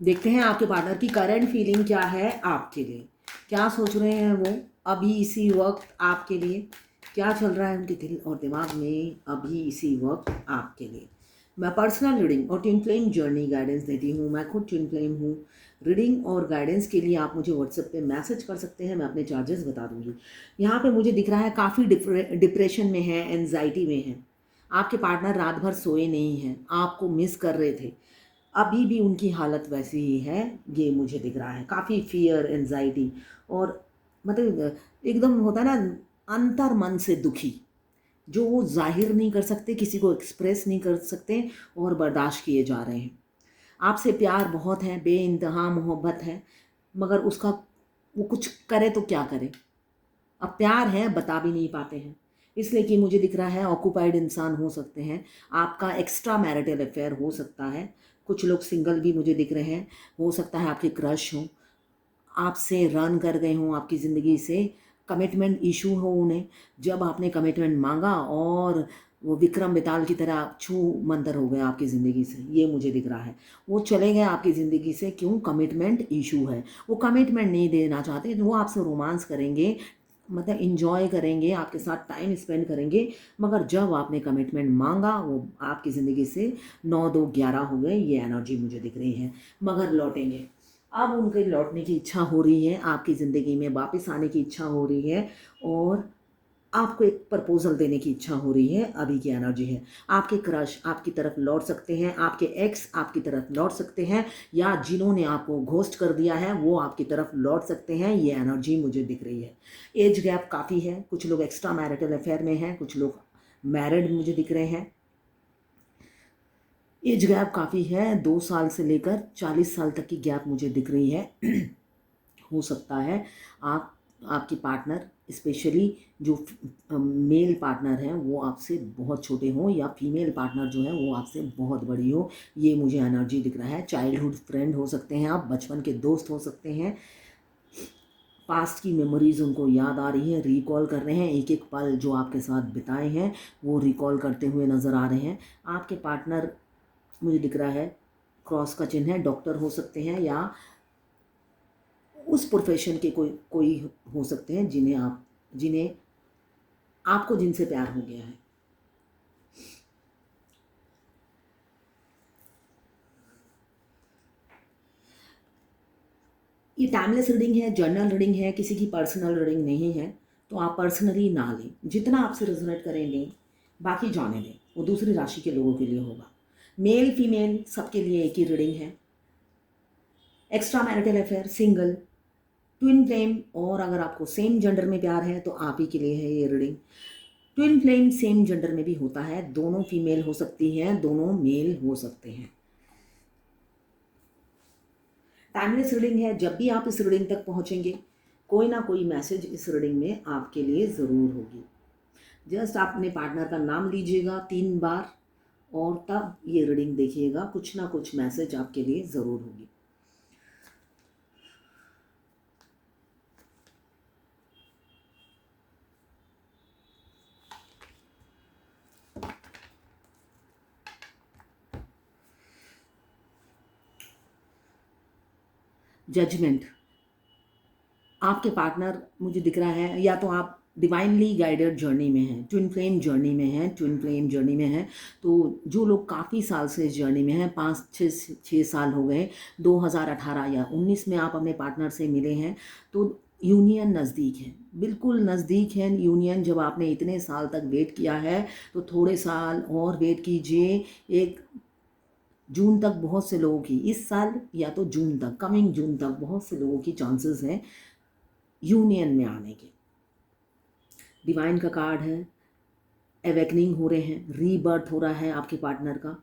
देखते हैं आपके पार्टनर की करंट फीलिंग क्या है आपके लिए, क्या सोच रहे हैं वो अभी इसी वक्त आपके लिए, क्या चल रहा है उनके दिल और दिमाग में अभी इसी वक्त आपके लिए। मैं पर्सनल रीडिंग और ट्विन फ्लेम जर्नी गाइडेंस देती हूँ। मैं खुद ट्विन फ्लेम हूँ। रीडिंग और गाइडेंस के लिए आप मुझे व्हाट्सएप पे मैसेज कर सकते हैं, मैं अपने चार्जेस बता दूँगी। यहाँ पे मुझे दिख रहा है काफ़ी डिप्रेशन में है, एनजाइटी में है। आपके पार्टनर रात भर सोए नहीं हैं, आपको मिस कर रहे थे, अभी भी उनकी हालत वैसी ही है, ये मुझे दिख रहा है। काफ़ी फ़ियर, एंजाइटी और मतलब एकदम होता है ना अंतर मन से दुखी, जो वो ज़ाहिर नहीं कर सकते, किसी को एक्सप्रेस नहीं कर सकते और बर्दाश्त किए जा रहे हैं। आपसे प्यार बहुत है, बेइंतहा मोहब्बत है, मगर उसका वो कुछ करे तो क्या करे? अब प्यार है बता भी नहीं पाते हैं, इसलिए कि मुझे दिख रहा है ऑक्यूपाइड इंसान हो सकते हैं। आपका एक्स्ट्रा मैरिटल अफेयर हो सकता है। कुछ लोग सिंगल भी मुझे दिख रहे हैं। हो सकता है आपके क्रश हो, आपसे रन कर गए हों आपकी ज़िंदगी से, कमिटमेंट इशू हो उन्हें। जब आपने कमिटमेंट मांगा और वो विक्रम बेताल की तरह छू मंतर हो गए आपकी ज़िंदगी से, ये मुझे दिख रहा है। वो चले गए आपकी ज़िंदगी से, क्यों? कमिटमेंट इशू है। वो कमिटमेंट नहीं देना चाहते, वो आपसे रोमांस करेंगे, मतलब इंजॉय करेंगे, आपके साथ टाइम स्पेंड करेंगे, मगर जब आपने कमिटमेंट मांगा वो आपकी ज़िंदगी से 9-2-11 हो गए, ये एनर्जी मुझे दिख रही है। मगर लौटेंगे, अब उनके लौटने की इच्छा हो रही है, आपकी ज़िंदगी में वापस आने की इच्छा हो रही है और आपको एक प्रपोजल देने की इच्छा हो रही है, अभी की एनर्जी है। आपके क्रश आपकी तरफ लौट सकते हैं, आपके एक्स आपकी तरफ लौट सकते हैं, या जिन्होंने आपको घोस्ट कर दिया है वो आपकी तरफ लौट सकते हैं, ये एनर्जी मुझे दिख रही है। एज गैप काफ़ी है, कुछ लोग एक्स्ट्रा मैरिटल अफेयर में हैं, कुछ लोग मैरिड मुझे दिख रहे हैं। एज गैप काफ़ी है, 2 साल से लेकर 40 साल तक की गैप मुझे दिख रही है। हो सकता है आप आपकी पार्टनर स्पेशली जो मेल पार्टनर हैं वो आपसे बहुत छोटे हों, या फीमेल पार्टनर जो है वो आपसे बहुत बड़ी हो, ये मुझे एनर्जी दिख रहा है। चाइल्डहुड फ्रेंड हो सकते हैं आप, बचपन के दोस्त हो सकते हैं। पास्ट की मेमोरीज़ उनको याद आ रही है, रिकॉल कर रहे हैं, एक एक पल जो आपके साथ बिताए हैं वो रिकॉल करते हुए नज़र आ रहे हैं। आपके पार्टनर मुझे दिख रहा है क्रॉस का चिन्ह है, डॉक्टर हो सकते हैं या उस प्रोफेशन के कोई कोई हो सकते हैं जिन्हें आपको जिनसे प्यार हो गया है। ये टाइमलेस रीडिंग है, जर्नल रीडिंग है, किसी की पर्सनल रीडिंग नहीं है, तो आप पर्सनली ना लें। जितना आपसे रेजोनेट करें लें, बाकी जाने दें, वो दूसरी राशि के लोगों के लिए होगा। मेल फीमेल सबके लिए एक ही रीडिंग है। Extra marital affair, single, twin flame, और अगर आपको सेम जेंडर में प्यार है तो आप ही के लिए है ये reading. Twin flame same gender में भी होता है, दोनों फीमेल हो सकती हैं, दोनों मेल हो सकते हैं। टाइमलेस रीडिंग है, जब भी आप इस रीडिंग तक पहुंचेंगे कोई ना कोई मैसेज इस रीडिंग में आपके लिए ज़रूर होगी। जस्ट आप अपने पार्टनर का नाम लीजिएगा 3 बार और तब ये रीडिंग देखिएगा, कुछ ना कुछ मैसेज आपके लिए ज़रूर होगी। जजमेंट, आपके पार्टनर मुझे दिख रहा है, या तो आप डिवाइनली गाइडेड जर्नी में हैं, ट्विन फ्लेम जर्नी में हैं, ट्विन फ्लेम जर्नी में हैं। तो जो लोग काफ़ी साल से इस जर्नी में हैं, 5-6 साल हो गए, 2018 या 19 में आप अपने पार्टनर से मिले हैं, तो यूनियन नज़दीक है, बिल्कुल नज़दीक है यूनियन। जब आपने इतने साल तक वेट किया है तो थोड़े साल और वेट कीजिए। एक जून तक बहुत से लोगों की, इस साल या तो जून तक, कमिंग जून तक बहुत से लोगों की चांसेस हैं यूनियन में आने के। डिवाइन का कार्ड है, एवेकनिंग हो रहे हैं, रीबर्थ हो रहा है आपके पार्टनर का।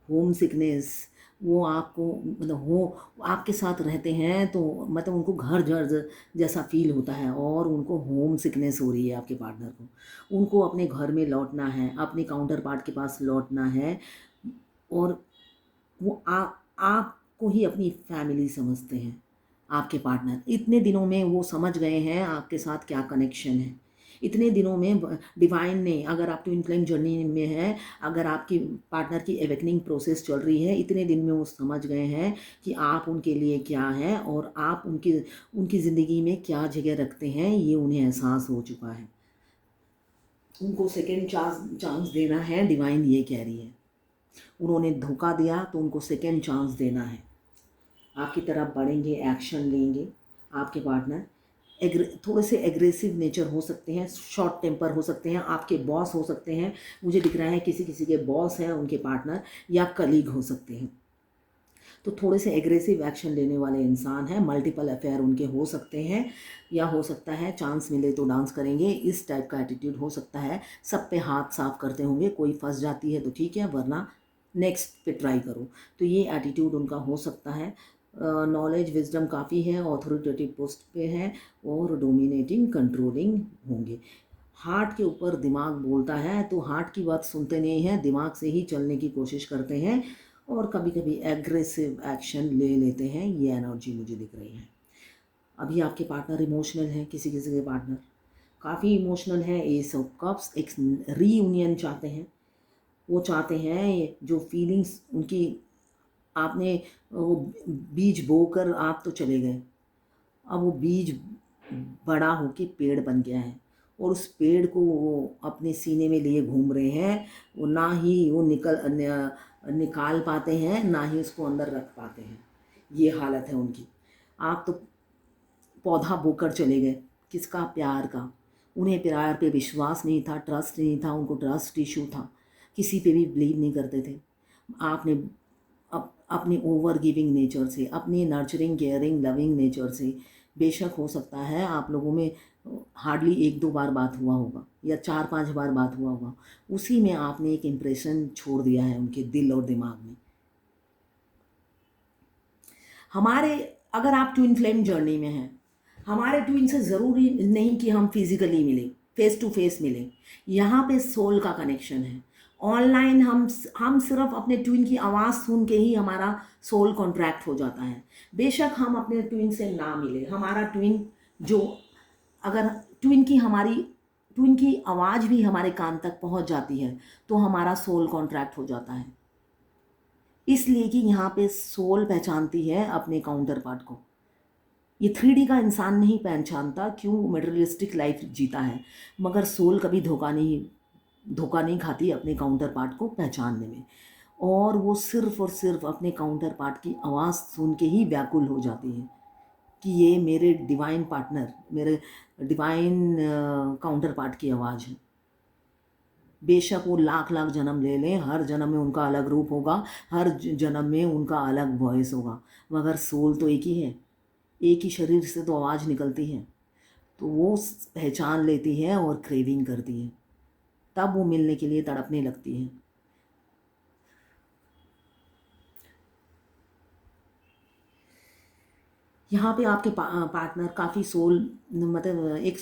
होम सिकनेस, वो आपको मतलब हो आपके साथ रहते हैं तो मतलब उनको घर जर जैसा फील होता है, और उनको होम सिकनेस हो रही है आपके पार्टनर को। उनको अपने घर में लौटना है, अपने काउंटर पार्ट के पास लौटना है, और वो आपको ही अपनी फैमिली समझते हैं। आपके पार्टनर इतने दिनों में वो समझ गए हैं आपके साथ क्या कनेक्शन है। इतने दिनों में डिवाइन ने, अगर आप ट्विन फ्लेम जर्नी में हैं, अगर आपकी पार्टनर की एवेकनिंग प्रोसेस चल रही है, इतने दिन में वो समझ गए हैं कि आप उनके लिए क्या हैं और आप उनकी उनकी ज़िंदगी में क्या जगह रखते हैं, ये उन्हें एहसास हो चुका है। उनको सेकेंड चांस देना है, डिवाइन ये कह रही है। उन्होंने धोखा दिया तो उनको सेकेंड चांस देना है। आपकी तरफ बढ़ेंगे, एक्शन लेंगे। आपके पार्टनर थोड़े से एग्रेसिव नेचर हो सकते हैं, शॉर्ट टेम्पर हो सकते हैं, आपके बॉस हो सकते हैं। मुझे दिख रहा है किसी किसी के बॉस हैं उनके पार्टनर, या कलीग हो सकते हैं। तो थोड़े से एग्रेसिव एक्शन लेने वाले इंसान हैं। मल्टीपल अफेयर उनके हो सकते हैं, या हो सकता है चांस मिले तो डांस करेंगे, इस टाइप का एटीट्यूड हो सकता है। सब पे हाथ साफ करते होंगे, कोई फंस जाती है तो ठीक है, वरना नेक्स्ट पे ट्राई करो। तो ये एटीट्यूड उनका हो सकता है। नॉलेज विजडम काफ़ी है, ऑथोरिटेटिव पोस्ट पे है और डोमिनेटिंग कंट्रोलिंग होंगे। हार्ट के ऊपर दिमाग बोलता है, तो हार्ट की बात सुनते नहीं हैं, दिमाग से ही चलने की कोशिश करते हैं और कभी कभी एग्रेसिव एक्शन ले लेते हैं। ये एनर्जी मुझे दिख रही है। अभी आपके पार्टनर इमोशनल है, किसी किसी के पार्टनर काफ़ी इमोशनल है। एस ऑफ कप्स, एक रीयूनियन चाहते हैं। वो चाहते हैं जो फीलिंग्स उनकी, आपने वो बीज बोकर आप तो चले गए, अब वो बीज बड़ा होके पेड़ बन गया है और उस पेड़ को वो अपने सीने में लिए घूम रहे हैं। वो ना ही वो निकाल पाते हैं, ना ही उसको अंदर रख पाते हैं। ये हालत है उनकी। आप तो पौधा बोकर चले गए, किसका? प्यार का। उन्हें प्यार पे विश्वास नहीं था, ट्रस्ट नहीं था, उनको ट्रस्ट इशू था, किसी पे भी बिलीव नहीं करते थे। आपने अपने ओवर गिविंग नेचर से, अपने नर्चरिंग केयरिंग लविंग नेचर से, बेशक हो सकता है आप लोगों में हार्डली 1-2 बार बात हुआ होगा या 4-5 बार बात हुआ होगा, उसी में आपने एक इम्प्रेशन छोड़ दिया है उनके दिल और दिमाग में। हमारे, अगर आप ट्विन फ्लेम जर्नी में हैं, हमारे ट्विन से ज़रूरी नहीं कि हम फिज़िकली मिलें, फेस टू फेस मिलें। यहाँ पे सोल का कनेक्शन है। ऑनलाइन हम सिर्फ अपने ट्विन की आवाज़ सुन के ही हमारा सोल कॉन्ट्रैक्ट हो जाता है। बेशक हम अपने ट्विन से ना मिले, हमारा ट्विन जो, अगर ट्विन की आवाज़ भी हमारे कान तक पहुँच जाती है तो हमारा सोल कॉन्ट्रैक्ट हो जाता है। इसलिए कि यहाँ पे सोल पहचानती है अपने काउंटर पार्ट को। ये 3D का इंसान नहीं पहचानता, क्यों? मटेरियलिस्टिक लाइफ जीता है, मगर सोल कभी धोखा नहीं खाती अपने काउंटर पार्ट को पहचानने में। और वो सिर्फ और सिर्फ अपने काउंटर पार्ट की आवाज़ सुन के ही व्याकुल हो जाती है कि ये मेरे डिवाइन पार्टनर, मेरे डिवाइन काउंटर पार्ट की आवाज़ है। बेशक वो लाख लाख जन्म ले लें, हर जन्म में उनका अलग रूप होगा, हर जन्म में उनका अलग वॉइस होगा, मगर सोल तो एक ही है। एक ही शरीर से तो आवाज़ निकलती है। तो वो पहचान लेती है और क्रेविंग करती है, तब वो मिलने के लिए तड़पने लगती है। यहाँ पे आपके पार्टनर काफ़ी सोल, मतलब एक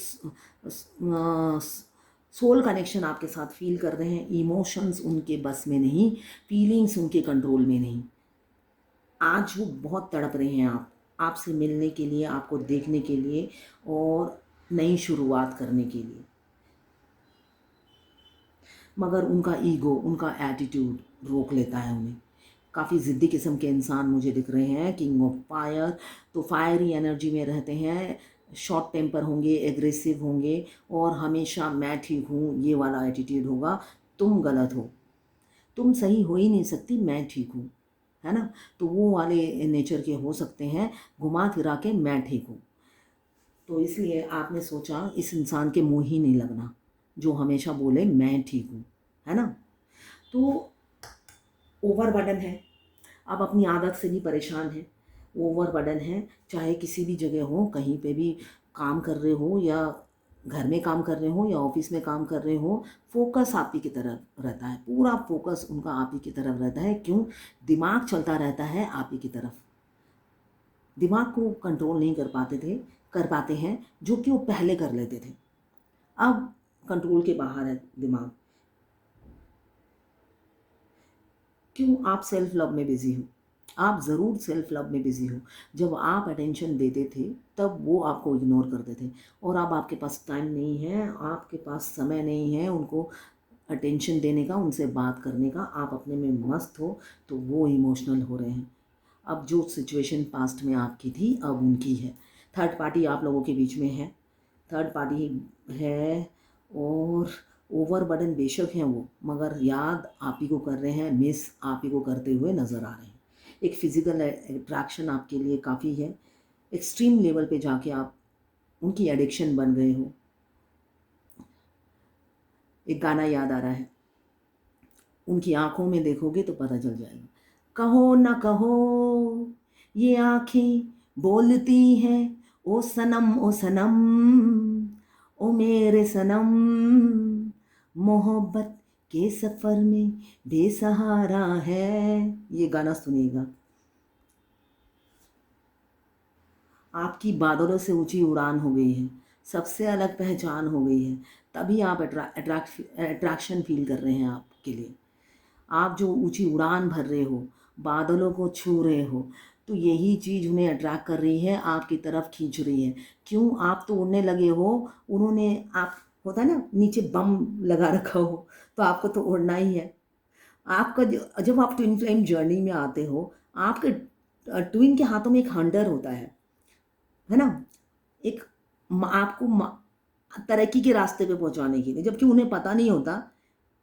सोल कनेक्शन आपके साथ फील कर रहे हैं। इमोशंस उनके बस में नहीं, फीलिंग्स उनके कंट्रोल में नहीं। आज वो बहुत तड़प रहे हैं आपसे मिलने के लिए, आपको देखने के लिए और नई शुरुआत करने के लिए। मगर उनका ईगो, उनका एटीट्यूड रोक लेता है उन्हें। काफ़ी ज़िद्दी किस्म के इंसान मुझे दिख रहे हैं। किंग ऑफ फायर, तो फायरी एनर्जी में रहते हैं, शॉर्ट टेम्पर होंगे, एग्रेसिव होंगे और हमेशा मैं ठीक हूँ ये वाला एटीट्यूड होगा। तुम गलत हो, तुम सही हो ही नहीं सकती, मैं ठीक हूँ, है ना? तो वो वाले नेचर के हो सकते हैं, घुमा फिरा के मैं ठीक हूँ। तो इसलिए आपने सोचा इस इंसान के मुँह ही नहीं लगना जो हमेशा बोले मैं ठीक हूँ, है ना? तो ओवरबर्डन है, आप अपनी आदत से भी परेशान हैं। ओवरबर्डन है, चाहे किसी भी जगह हो, कहीं पे भी काम कर रहे हो या घर में काम कर रहे हो या ऑफिस में काम कर रहे हो, फोकस आप ही की तरफ रहता है, पूरा फोकस उनका आप ही की तरफ रहता है। क्यों? दिमाग चलता रहता है आप ही की तरफ। दिमाग को कंट्रोल नहीं कर पाते हैं, जो कि वो पहले कर लेते थे। अब कंट्रोल के बाहर है दिमाग। क्यों? आप सेल्फ लव में बिजी हो, आप ज़रूर सेल्फ लव में बिज़ी हो। जब आप अटेंशन देते थे तब वो आपको इग्नोर करते थे, और अब आपके पास टाइम नहीं है, आपके पास समय नहीं है उनको अटेंशन देने का, उनसे बात करने का, आप अपने में मस्त हो, तो वो इमोशनल हो रहे हैं। अब जो सिचुएशन पास्ट में आपकी थी अब उनकी है। थर्ड पार्टी आप लोगों के बीच में है, थर्ड पार्टी है, और ओवर बर्डन बेशक हैं वो, मगर याद आप ही को कर रहे हैं, मिस आप ही को करते हुए नज़र आ रहे हैं। एक फिज़िकल अट्रैक्शन आपके लिए काफ़ी है, एक्सट्रीम लेवल पे जाके आप उनकी एडिक्शन बन गए हो। एक गाना याद आ रहा है, उनकी आंखों में देखोगे तो पता चल जाएगा। कहो ना कहो ये आंखें बोलती हैं, ओ सनम ओ सनम, ओ मेरे सनम, मोहब्बत के सफ़र में बेसहारा है। ये गाना सुनिएगा। आपकी बादलों से ऊंची उड़ान हो गई है, सबसे अलग पहचान हो गई है, तभी आप अट्रैक्शन फील कर रहे हैं आपके लिए। आप जो ऊंची उड़ान भर रहे हो, बादलों को छू रहे हो, तो यही चीज़ उन्हें अट्रैक्ट कर रही है, आपकी तरफ खींच रही है। क्यों? आप तो उड़ने लगे हो, उन्होंने आप होता है ना नीचे बम लगा रखा हो, तो आपको तो उड़ना ही है। आपका जब आप ट्विन फ्लेम जर्नी में आते हो, आपके ट्विन के हाथों में एक हंटर होता है ना, एक आपको तरक्की के रास्ते पे पहुंचाने के लिए, जबकि उन्हें पता नहीं होता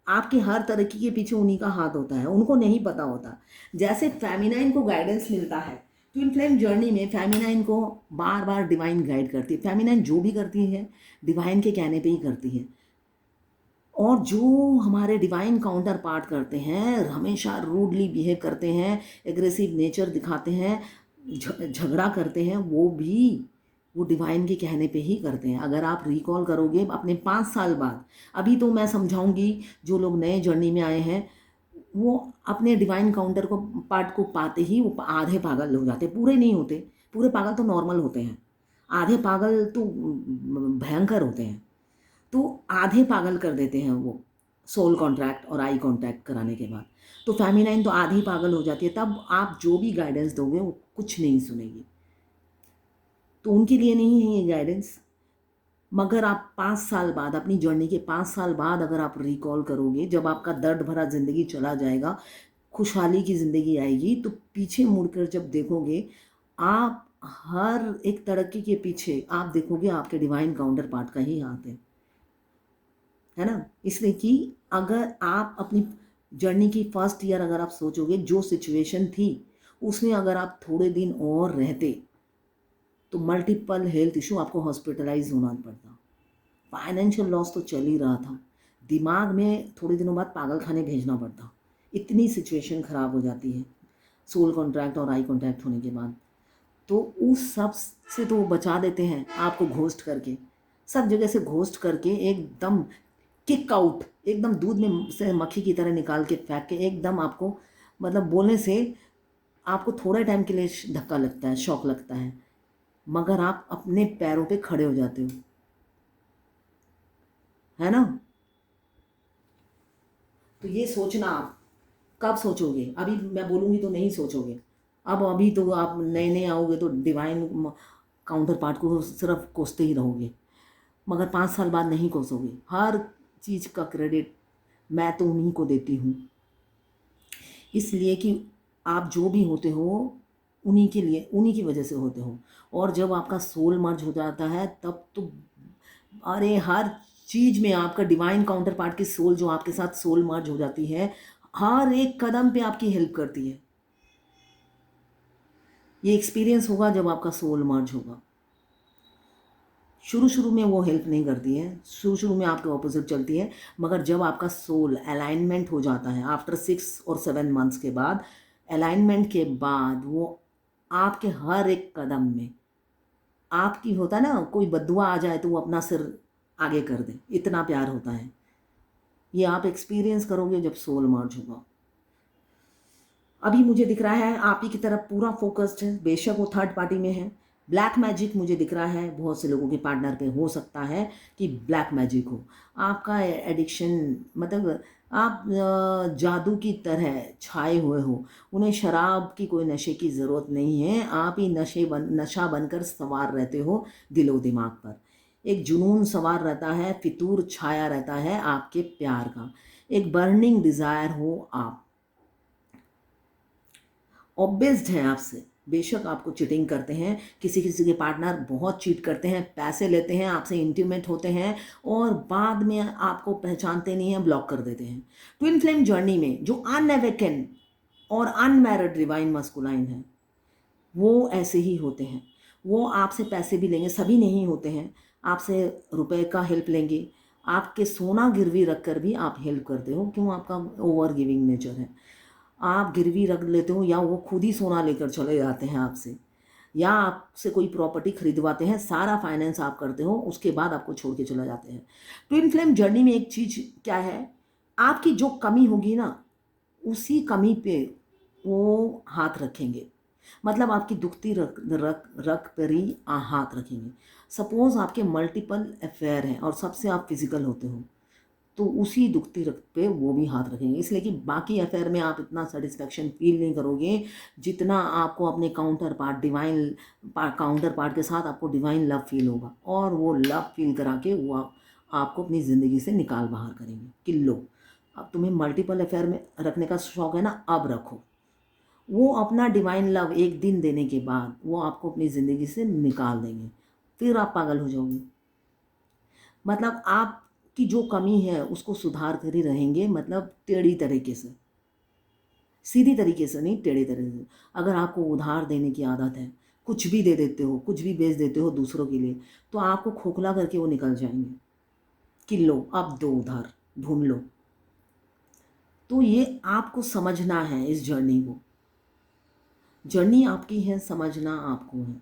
आपके हर तरक्की के पीछे उन्हीं का हाथ होता है, उनको नहीं पता होता। जैसे फेमिनाइन को गाइडेंस मिलता है, ट्विन फ्लेम जर्नी में फेमिनाइन को बार बार डिवाइन गाइड करती है। फेमिनाइन जो भी करती है डिवाइन के कहने पे ही करती है, और जो हमारे डिवाइन काउंटर पार्ट करते हैं हमेशा रूडली बिहेव करते हैं, एग्रेसिव नेचर दिखाते हैं, झगड़ा करते हैं, वो डिवाइन के कहने पे ही करते हैं। अगर आप रिकॉल करोगे अपने 5 साल बाद, अभी तो मैं समझाऊंगी जो लोग नए जर्नी में आए हैं, वो अपने डिवाइन काउंटर को पार्ट को पाते ही वो आधे पागल हो जाते, पूरे नहीं होते। पूरे पागल तो नॉर्मल होते हैं, आधे पागल तो भयंकर होते हैं। तो आधे पागल कर देते हैं वो सोल कॉन्ट्रैक्ट और आई कॉन्टैक्ट कराने के बाद। तो फेमिनाइन तो आधी पागल हो जाती है, तब आप जो भी गाइडेंस दोगे वो कुछ नहीं सुनेगी। तो उनके लिए नहीं है ये गाइडेंस। मगर आप 5 साल बाद, अपनी जर्नी के 5 साल बाद अगर आप रिकॉल करोगे, जब आपका दर्द भरा ज़िंदगी चला जाएगा, खुशहाली की ज़िंदगी आएगी, तो पीछे मुड़कर जब देखोगे, आप हर एक तरक्की के पीछे आप देखोगे आपके डिवाइन काउंटर पार्ट का ही हाथ है ना। इसलिए कि अगर आप अपनी जर्नी की फर्स्ट ईयर अगर आप सोचोगे, जो सिचुएशन थी उसमें अगर आप थोड़े दिन और रहते तो मल्टीपल हेल्थ इशू, आपको हॉस्पिटलाइज होना पड़ता, फाइनेंशियल लॉस तो चल ही रहा था, दिमाग में थोड़े दिनों बाद पागल खाने भेजना पड़ता, इतनी सिचुएशन ख़राब हो जाती है सोल कॉन्ट्रैक्ट और आई कॉन्टैक्ट होने के बाद। तो उस सब से तो वो बचा देते हैं आपको घोस्ट करके, सब जगह से घोस्ट करके, एकदम किक आउट, एकदम दूध में से मक्खी की तरह निकाल के फेंक के, एकदम आपको मतलब बोलने से आपको थोड़े टाइम के लिए धक्का लगता है, शॉक लगता है, मगर आप अपने पैरों पे खड़े हो जाते हो, है ना। तो ये सोचना आप कब सोचोगे? अभी मैं बोलूँगी तो नहीं सोचोगे। अब अभी तो आप नए नए आओगे तो डिवाइन काउंटर पार्ट को सिर्फ कोसते ही रहोगे, मगर 5 साल बाद नहीं कोसोगे। हर चीज़ का क्रेडिट मैं तो उन्हीं को देती हूँ, इसलिए कि आप जो भी होते हो उन्हीं के लिए, उन्हीं की वजह से होते हो। और जब आपका सोल मर्ज हो जाता है तब तो अरे हर चीज़ में आपका डिवाइन काउंटर पार्ट की सोल जो आपके साथ सोल मर्ज हो जाती है, हर एक कदम पे आपकी हेल्प करती है। ये एक्सपीरियंस होगा जब आपका सोल मर्ज होगा। शुरू शुरू में वो हेल्प नहीं करती है, शुरू शुरू में आपके ऑपोजिट चलती है, मगर जब आपका सोल अलाइनमेंट हो जाता है आफ्टर 6 और 7 मंथ्स के बाद, अलाइनमेंट के बाद वो आपके हर एक कदम में आपकी, होता है ना कोई बद्दुआ आ जाए तो वो अपना सिर आगे कर दे, इतना प्यार होता है। ये आप एक्सपीरियंस करोगे जब सोल मर्ज होगा। अभी मुझे दिख रहा है आप ही की तरफ पूरा फोकस्ड है, बेशक वो थर्ड पार्टी में है। ब्लैक मैजिक मुझे दिख रहा है, बहुत से लोगों के पार्टनर पे हो सकता है कि ब्लैक मैजिक हो। आपका एडिक्शन मतलब आप जादू की तरह छाए हुए हो। उन्हें शराब की कोई नशे की ज़रूरत नहीं है, आप ही नशा बनकर सवार रहते हो दिलो दिमाग पर। एक जुनून सवार रहता है, फितूर छाया रहता है आपके प्यार का। एक बर्निंग डिज़ायर हो आप। ऑब्सेस्ड हैं आपसे। बेशक आपको चीटिंग करते हैं, किसी किसी के पार्टनर बहुत चीट करते हैं, पैसे लेते हैं, आपसे इंटीमेट होते हैं और बाद में आपको पहचानते नहीं हैं, ब्लॉक कर देते हैं। ट्विन फ्लेम जर्नी में जो अनअवेकन और अनमैरिड डिवाइन मस्कुलाइन है, वो ऐसे ही होते हैं। वो आपसे पैसे भी लेंगे, सभी नहीं होते हैं, आपसे रुपए का हेल्प लेंगे, आपके सोना गिरवी रख कर भी आप हेल्प करते हो। क्यों? आपका ओवर गिविंग नेचर है। आप गिरवी रख लेते हो या वो खुद ही सोना लेकर चले जाते हैं आपसे, या आपसे कोई प्रॉपर्टी खरीदवाते हैं, सारा फाइनेंस आप करते हो, उसके बाद आपको छोड़ के चले जाते हैं। ट्विन फ्लेम जर्नी में एक चीज़ क्या है, आपकी जो कमी होगी ना, उसी कमी पे वो हाथ रखेंगे। मतलब आपकी दुखती रख रख रख पर ही हाथ रखेंगे। सपोज आपके मल्टीपल अफेयर हैं और सबसे आप फिजिकल होते हो, तो उसी दुखती रख पे वो भी हाथ रखेंगे। इसलिए कि बाकी अफेयर में आप इतना सेटिस्फेक्शन फील नहीं करोगे जितना आपको अपने काउंटर पार्ट के साथ आपको डिवाइन लव फील होगा, और वो लव फील करा के वो आपको अपनी ज़िंदगी से निकाल बाहर करेंगे कि लो, अब तुम्हें मल्टीपल अफेयर में रखने का शौक है ना, अब रखो। वो अपना डिवाइन लव एक दिन देने के बाद वो आपको अपनी ज़िंदगी से निकाल देंगे, फिर आप पागल हो जाओगे। मतलब आपकी जो कमी है उसको सुधार कर ही रहेंगे, मतलब टेढ़ी तरीके से, सीधी तरीके से नहीं, टेढ़ी तरीके से। अगर आपको उधार देने की आदत है, कुछ भी दे देते हो, कुछ भी बेच देते हो दूसरों के लिए, तो आपको खोखला करके वो निकल जाएंगे कि लो अब दो उधार, ढूंढ लो। तो ये आपको समझना है इस जर्नी को। जर्नी आपकी है, समझना आपको है।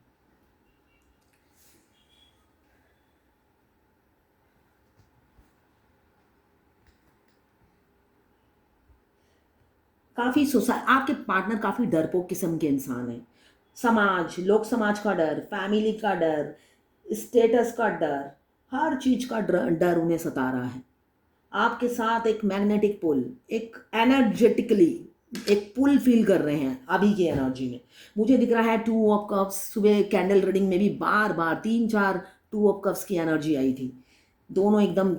काफ़ी आपके पार्टनर काफ़ी डरपोक किस्म के इंसान हैं। लोक समाज का डर, फैमिली का डर, स्टेटस का डर, हर चीज़ का डर डर उन्हें सता रहा है। आपके साथ एक मैग्नेटिक पुल, एक एनर्जेटिकली एक पुल फील कर रहे हैं अभी की एनर्जी में। मुझे दिख रहा है टू ऑफ कप्स, सुबह कैंडल रीडिंग में भी बार बार 3-4 टू ऑफ कप्स की एनर्जी आई थी। दोनों एकदम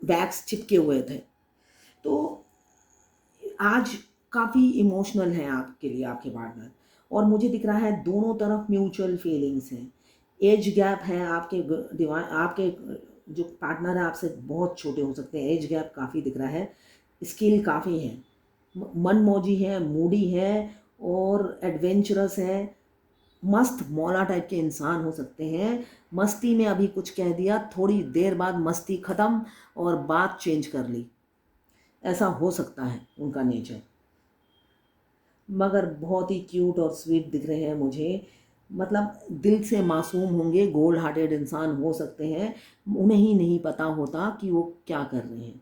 वैक्स चिपके हुए थे। तो आज काफ़ी इमोशनल है आपके लिए आपके पार्टनर, और मुझे दिख रहा है दोनों तरफ म्यूचुअल फीलिंग्स हैं। एज गैप है आपके जो पार्टनर है आपसे बहुत छोटे हो सकते हैं, एज गैप काफ़ी दिख रहा है। स्किल काफ़ी है, मनमौजी है, मूडी है और एडवेंचरस है। मस्त मौला टाइप के इंसान हो सकते हैं। मस्ती में अभी कुछ कह दिया, थोड़ी देर बाद मस्ती ख़त्म और बात चेंज कर ली, ऐसा हो सकता है उनका नेचर। मगर बहुत ही क्यूट और स्वीट दिख रहे हैं मुझे। मतलब दिल से मासूम होंगे, गोल्ड हार्टेड इंसान हो सकते हैं, उन्हें ही नहीं पता होता कि वो क्या कर रहे हैं।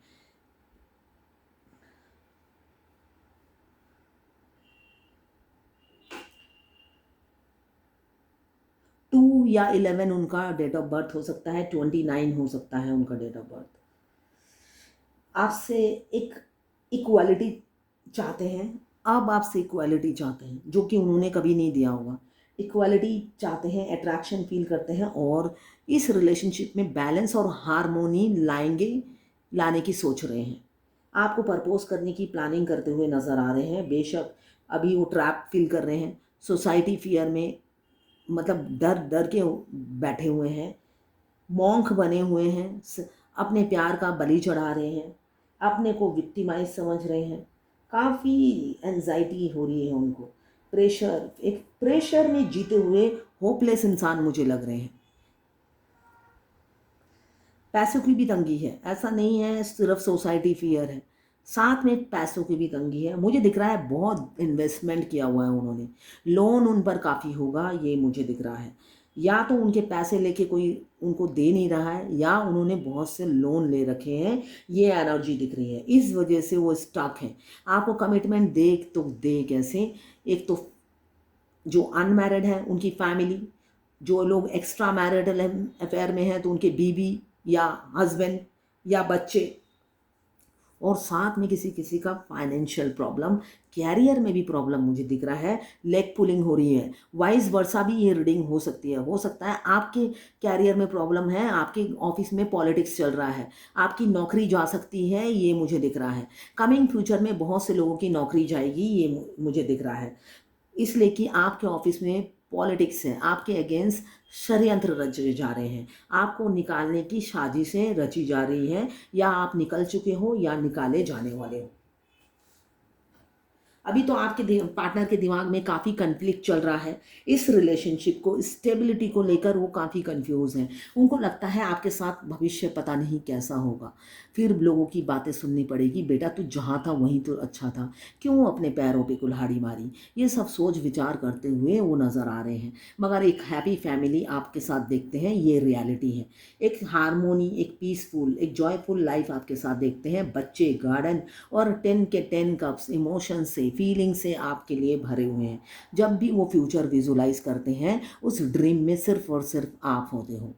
टू या 11 उनका डेट ऑफ बर्थ हो सकता है, 29 हो सकता है उनका डेट ऑफ बर्थ। आपसे एक इक्वालिटी चाहते हैं, अब आपसे इक्वालिटी चाहते हैं जो कि उन्होंने कभी नहीं दिया होगा। इक्वालिटी चाहते हैं, अट्रैक्शन फील करते हैं और इस रिलेशनशिप में बैलेंस और हारमोनी लाने की सोच रहे हैं। आपको प्रपोज करने की प्लानिंग करते हुए नज़र आ रहे हैं। बेशक अभी वो ट्रैप फील कर रहे हैं, सोसाइटी फियर में, मतलब डर डर के बैठे हुए हैं, मॉन्क बने हुए हैं, अपने प्यार का बलि चढ़ा रहे हैं, अपने को विक्टिमाइज समझ रहे हैं। काफ़ी एंजाइटी हो रही है उनको, एक प्रेशर में जीते हुए होपलेस इंसान मुझे लग रहे हैं। पैसों की भी तंगी है, ऐसा नहीं है सिर्फ सोसाइटी फियर है, साथ में पैसों की भी तंगी है। मुझे दिख रहा है बहुत इन्वेस्टमेंट किया हुआ है उन्होंने, लोन उन पर काफ़ी होगा, ये मुझे दिख रहा है। या तो उनके पैसे लेके कोई उनको दे नहीं रहा है, या उन्होंने बहुत से लोन ले रखे हैं, ये एनर्जी दिख रही है, इस वजह से वो स्टक है। आपको कमिटमेंट दे कैसे? एक तो जो अनमैरिड है उनकी फैमिली, जो लोग एक्स्ट्रा मैरिटल अफेयर में हैं तो उनके बीवी या हस्बैंड या बच्चे, और साथ में किसी किसी का फाइनेंशियल प्रॉब्लम, कैरियर में भी प्रॉब्लम मुझे दिख रहा है, लेग पुलिंग हो रही है, वाइस वर्सा भी ये रीडिंग हो सकती है। हो सकता है आपके कैरियर में प्रॉब्लम है, आपके ऑफिस में पॉलिटिक्स चल रहा है, आपकी नौकरी जा सकती है, ये मुझे दिख रहा है। कमिंग फ्यूचर में बहुत से लोगों की नौकरी जाएगी, ये मुझे दिख रहा है। इसलिए कि आपके ऑफिस में पॉलिटिक्स है, आपके अगेंस्ट षड्यंत्र रचे जा रहे हैं, आपको निकालने की साजिशें रची जा रही हैं, या आप निकल चुके हो या निकाले जाने वाले हो। अभी तो आपके पार्टनर के दिमाग में काफ़ी कन्फ्लिक्ट चल रहा है। इस रिलेशनशिप को, स्टेबिलिटी को लेकर वो काफ़ी कंफ्यूज हैं। उनको लगता है आपके साथ भविष्य पता नहीं कैसा होगा। फिर लोगों की बातें सुननी पड़ेगी, बेटा तू जहाँ था वहीं तो अच्छा था, क्यों अपने पैरों पे कुल्हाड़ी मारी। ये सब सोच विचार करते हुए वो नज़र आ रहे हैं। मगर एक हैप्पी फैमिली आपके साथ देखते हैं, ये रियलिटी है। एक हारमोनी, एक पीसफुल, एक जॉयफुल लाइफ आपके साथ देखते हैं। बच्चे, गार्डन और 10 के 10 कप्स इमोशन से, फीलिंग से आपके लिए भरे हुए हैं। जब भी वो फ्यूचर विजुलाइज करते हैं, उस ड्रीम में सिर्फ और सिर्फ आप होते हो।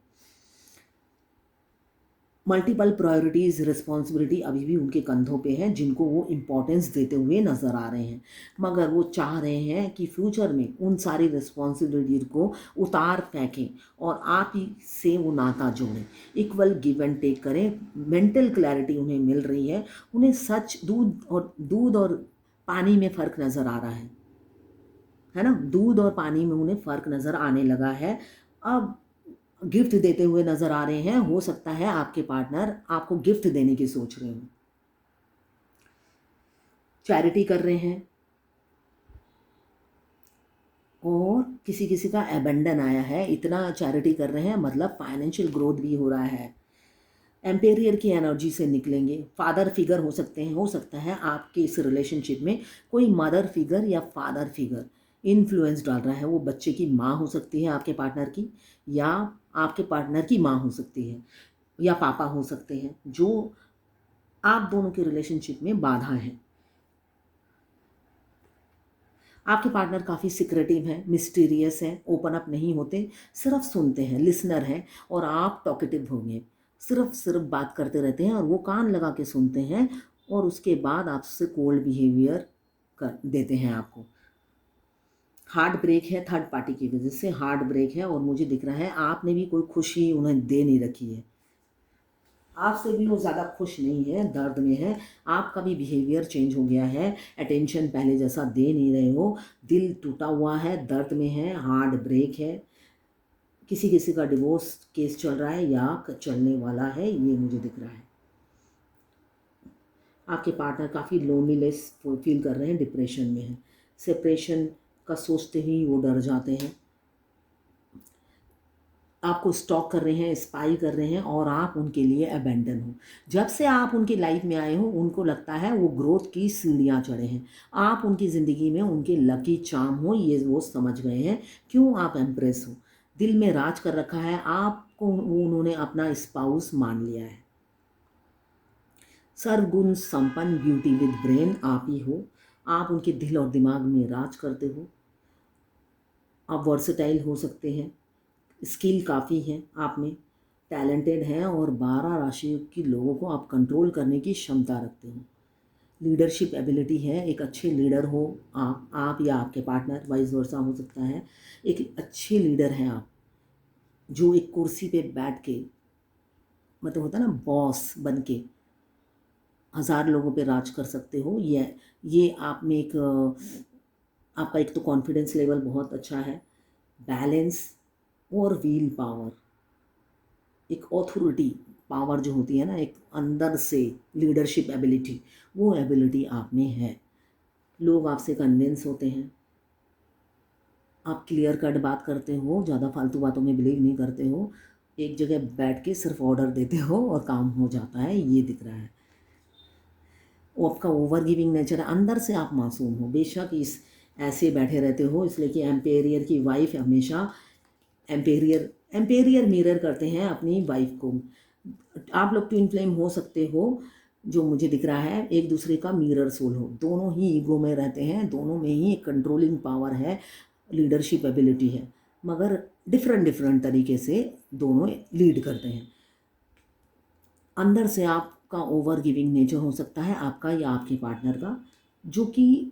मल्टीपल प्रायोरिटीज़, रिस्पॉन्सिबिलिटी अभी भी उनके कंधों पे है, जिनको वो इम्पोर्टेंस देते हुए नज़र आ रहे हैं। मगर वो चाह रहे हैं कि फ्यूचर में उन सारी रिस्पॉन्सिबिलिटी को उतार फेंकें और आप ही से वो नाता जोड़ें, इक्वल गिव एंड टेक करें। मेंटल क्लैरिटी उन्हें मिल रही है। उन्हें सच, दूध और पानी में फ़र्क नज़र आ रहा है ना। दूध और पानी में उन्हें फ़र्क नज़र आने लगा है। अब गिफ्ट देते हुए नज़र आ रहे हैं। हो सकता है आपके पार्टनर आपको गिफ्ट देने की सोच रहे हो, चैरिटी कर रहे हैं, और किसी किसी का एबंडन आया है। इतना चैरिटी कर रहे हैं मतलब फाइनेंशियल ग्रोथ भी हो रहा है। एम्पेरियर की एनर्जी से निकलेंगे। फादर फिगर हो सकते हैं, हो सकता है आपके इस रिलेशनशिप में कोई मदर फिगर या फादर फिगर इन्फ्लुएंस डाल रहा है। वो बच्चे की माँ हो सकती है आपके पार्टनर की, या आपके पार्टनर की माँ हो सकती है, या पापा हो सकते हैं, जो आप दोनों के रिलेशनशिप में बाधा है। आपके पार्टनर काफ़ी सिक्रेटिव हैं, मिस्टीरियस हैं, ओपन अप नहीं होते, सिर्फ सुनते हैं, लिसनर हैं। और आप टॉकेटिव होंगे, सिर्फ सिर्फ बात करते रहते हैं और वो कान लगा के सुनते हैं, और उसके बाद आपसे कोल्ड बिहेवियर कर देते हैं आपको। हार्ट ब्रेक है, थर्ड पार्टी की वजह से हार्ट ब्रेक है, और मुझे दिख रहा है आपने भी कोई खुशी उन्हें दे नहीं रखी है। आपसे भी वो ज़्यादा खुश नहीं है, दर्द में है। आपका भी बिहेवियर चेंज हो गया है, अटेंशन पहले जैसा दे नहीं रहे हो, दिल टूटा हुआ है, दर्द में है, हार्ट ब्रेक है। किसी किसी का डिवोर्स केस चल रहा है या चलने वाला है, ये मुझे दिख रहा है। आपके पार्टनर काफ़ी लोनलीनेस फील कर रहे हैं, डिप्रेशन में है, सेपरेशन का सोचते ही वो डर जाते हैं। आपको स्टॉक कर रहे हैं, स्पाई कर रहे हैं, और आप उनके लिए अबेंडन हो। जब से आप उनकी लाइफ में आए हो, उनको लगता है वो ग्रोथ की सीढ़ियाँ चढ़े हैं। आप उनकी ज़िंदगी में उनके लकी चार्म हो, ये वो समझ गए हैं। क्यों आप एम्प्रेस हो, दिल में राज कर रखा है आपको, उन्होंने अपना स्पाउस मान लिया है। सर्वगुण संपन्न, ब्यूटी विद ब्रेन आप ही हो। आप उनके दिल और दिमाग में राज करते हो। आप वर्सेटाइल हो सकते हैं, स्किल काफ़ी है आप में, टैलेंटेड हैं, और 12 राशि के लोगों को आप कंट्रोल करने की क्षमता रखते हो। लीडरशिप एबिलिटी है, एक अच्छे लीडर हो आप या आपके पार्टनर, वाइस वर्सा हो सकता है। एक अच्छे लीडर हैं आप, जो एक कुर्सी पे बैठ के, मतलब होता है ना बॉस बन के, 1000 लोगों पे राज कर सकते हो। ये आप में एक आपका एक तो कॉन्फिडेंस लेवल बहुत अच्छा है, बैलेंस और व्हील पावर, एक ऑथोरिटी पावर जो होती है ना, एक अंदर से लीडरशिप एबिलिटी, वो एबिलिटी आप में है। लोग आपसे कन्विंस होते हैं। आप क्लियर कट बात करते हो, ज़्यादा फालतू बातों में बिलीव नहीं करते हो। एक जगह बैठ के सिर्फ ऑर्डर देते हो और काम हो जाता है, ये दिख रहा है। वो आपका ओवर गिविंग नेचर है, अंदर से आप मासूम हो। बेशक इस ऐसे बैठे रहते हो, इसलिए कि एम्पेरियर की वाइफ हमेशा एम्पेरियर मिरर करते हैं अपनी वाइफ को। आप लोग ट्विन फ्लेम हो सकते हो, जो मुझे दिख रहा है, एक दूसरे का मिरर सोल हो। दोनों ही ईगो में रहते हैं, दोनों में ही एक कंट्रोलिंग पावर है, लीडरशिप एबिलिटी है, मगर डिफरेंट डिफरेंट तरीके से दोनों लीड करते हैं। अंदर से आप आपका ओवर गिविंग नेचर हो सकता है, आपका या आपके पार्टनर का, जो कि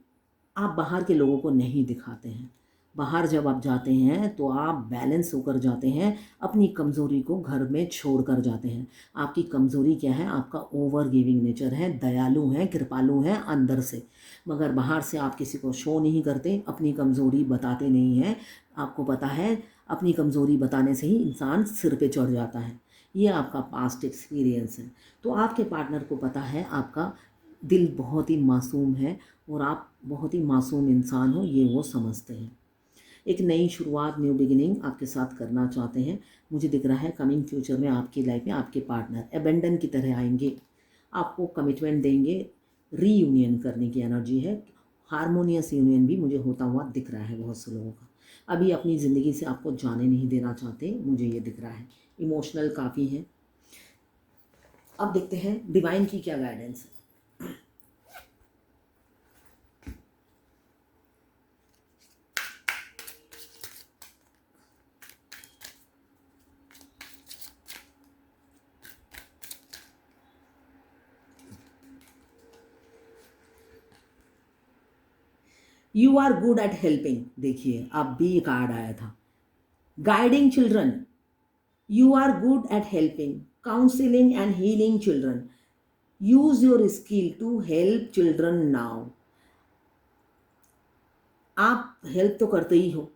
आप बाहर के लोगों को नहीं दिखाते हैं। बाहर जब आप जाते हैं तो आप बैलेंस होकर जाते हैं, अपनी कमज़ोरी को घर में छोड़ कर जाते हैं। आपकी कमज़ोरी क्या है? आपका ओवर गिविंग नेचर है, दयालु हैं, कृपालु हैं अंदर से, मगर बाहर से आप किसी को शो नहीं करते, अपनी कमज़ोरी बताते नहीं हैं। आपको पता है अपनी कमज़ोरी बताने से ही इंसान सिर पे चढ़ जाता है। ये आपका पास्ट एक्सपीरियंस है। तो आपके पार्टनर को पता है आपका दिल बहुत ही मासूम है और आप बहुत ही मासूम इंसान हो, ये वो समझते हैं। एक नई शुरुआत, न्यू बिगिनिंग आपके साथ करना चाहते हैं। मुझे दिख रहा है कमिंग फ्यूचर में आपकी लाइफ में आपके पार्टनर एबेंडन की तरह आएंगे, आपको कमिटमेंट देंगे, रीयूनियन करने की एनर्जी है। हारमोनियस यूनियन भी मुझे होता हुआ दिख रहा है बहुत से लोगों का। अभी अपनी ज़िंदगी से आपको जाने नहीं देना चाहते, मुझे ये दिख रहा है। इमोशनल काफ़ी है। अब देखते हैं डिवाइन की क्या गाइडेंस है। You are good at helping, देखिए अब भी कार्ड आया था। Guiding children, you are good at helping, counselling and healing children. Use your skill to help children now. आप हेल्प तो करते ही हो,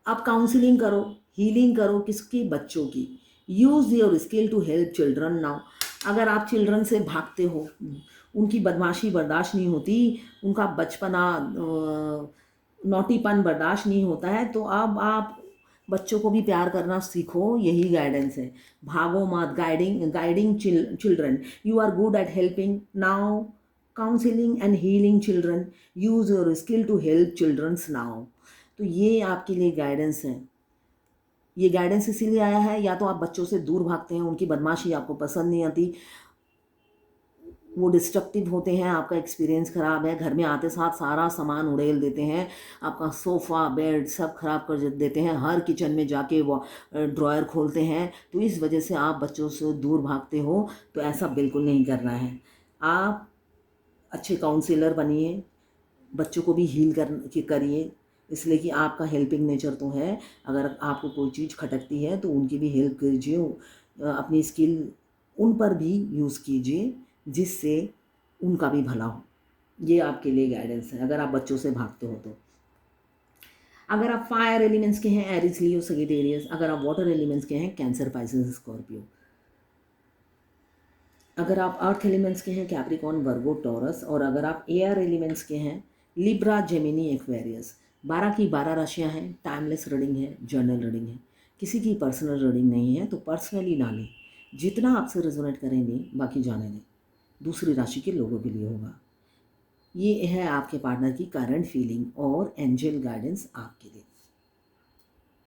आप काउंसलिंग करो, हीलिंग करो, किसकी? बच्चों की। Use your skill to help children now. अगर आप चिल्ड्रन से भागते हो, उनकी बदमाशी बर्दाश्त नहीं होती, उनका बचपना नौटीपन बर्दाश्त नहीं होता है, तो अब आप बच्चों को भी प्यार करना सीखो, यही गाइडेंस है। भागो मत। Guiding children, you are good at helping now, counselling and healing children, use your skill to help childrens now. तो ये आपके लिए गाइडेंस है। ये गाइडेंस इसीलिए आया है, या तो आप बच्चों से दूर भागते हैं, उनकी बदमाशी आपको पसंद नहीं आती, वो डिस्ट्रक्टिव होते हैं, आपका एक्सपीरियंस ख़राब है, घर में आते साथ सारा सामान उड़ेल देते हैं, आपका सोफ़ा बेड सब खराब कर देते हैं, हर किचन में जाके वो ड्रॉयर खोलते हैं। तो इस वजह से आप बच्चों से दूर भागते हो। तो ऐसा बिल्कुल नहीं करना है। आप अच्छे काउंसलर बनिए, बच्चों को भी हील करिए, इसलिए कि आपका हेल्पिंग नेचर तो है। अगर आपको कोई चीज़ खटकती है तो उनकी भी हेल्प कीजिए, अपनी स्किल उन पर भी यूज़ कीजिए, जिससे उनका भी भला हो। ये आपके लिए गाइडेंस है अगर आप बच्चों से भागते हो तो। अगर आप फायर एलिमेंट्स के हैं, एरिस, लियो, सगिटेरियस। अगर आप वाटर एलिमेंट्स के हैं, कैंसर, पाइसेस, स्कॉर्पियो। अगर आप अर्थ एलिमेंट्स के हैं, कैप्रिकॉर्न, वर्गो, टॉरस। और अगर आप एयर एलिमेंट्स के हैं, लिब्रा, जेमिनी, एक्वेरियस। 12 की 12 राशियां हैं। टाइमलेस रीडिंग है, जर्नल रीडिंग है, किसी की पर्सनल रीडिंग नहीं है, तो पर्सनली ना लें। जितना आपसे रेजोनेट करेंगे, बाकी जाने दें, दूसरी राशि के लोगों के लिए होगा। ये है आपके पार्टनर की करंट फीलिंग और एंजल गाइडेंस आपके लिए।